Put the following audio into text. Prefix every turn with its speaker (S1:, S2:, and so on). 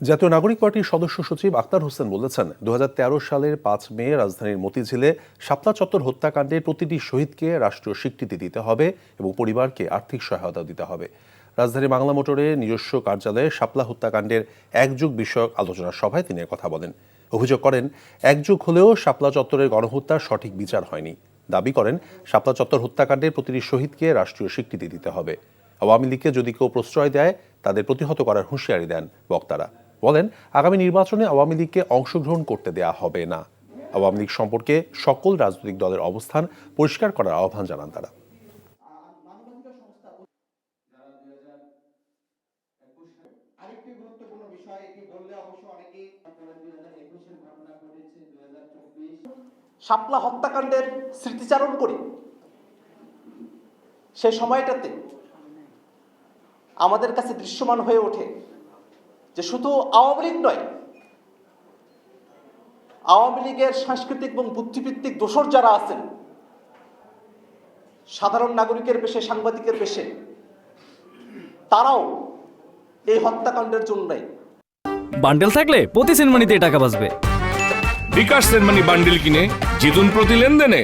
S1: জাতীয় নাগরিক পার্টির সদস্য সচিব আক্তার হোসেন বলেছেন, 2013 সালের 5 মে রাজধানীর মতিঝিলে শাপলা চত্বর হত্যাকাণ্ডের প্রতিটি শহীদকে রাষ্ট্রীয় স্বীকৃতি দিতে হবে এবং পরিবারকে আর্থিক সহায়তা দিতে হবে। রাজধানীর বাংলা মোটরে নিজস্ব কার্যালয়ে শাপলা হত্যাকাণ্ডের একযুগ বিষয়ক আলোচনা সভায় তিনি কথা বলেন। অভিযোগ করেন, একযুগ হলেও শাপলা চত্বরের গণহত্যার সঠিক বিচার হয়নি। দাবি করেন, শাপলা চত্বর হত্যাকাণ্ডের প্রতিটি শহীদকে রাষ্ট্রীয় স্বীকৃতি দিতে হবে। আওয়ামী লীগকে যদি কেউ প্রশ্রয় দেয় তাদের প্রতিহত করার হুঁশিয়ারি দেন বক্তারা। বলেন, আগামী নির্বাচনে আওয়ামী লীগকে অংশগ্রহণ করতে দেয়া হবে না। আওয়ামী লীগ সম্পর্কে সকল রাজনৈতিক দলের অবস্থান পরিষ্কার করার আহ্বান জানান তারা।
S2: আরেকটি গুরুত্বপূর্ণ বিষয়, এটি বললে অবশ্য অনেকেই 2021-এর ঘটনা ঘটেছে, 2024
S3: শাপলা হত্যাকাণ্ডের স্মৃতিচারণ করি। সেই সময়টাতে আমাদের কাছে দৃশ্যমান হয়ে ওঠে যে শুধু আওয়ামী লীগ নয়, আওয়ামী লীগের সাংস্কৃতিক এবং বুদ্ধিভিত্তিক দোসর যারা আছেন, সাধারণ নাগরিকের বেশে, সাংবাদিকের বেশে, তারাও এই হত্যাকাণ্ডের জন্যই।
S4: বান্ডেল থাকলে প্রতি সেনমানিতে টাকা বাঁচবে।
S5: বিকাশ সেনমানি বান্ডেল কিনে জিতুন প্রতি লেনদেনে।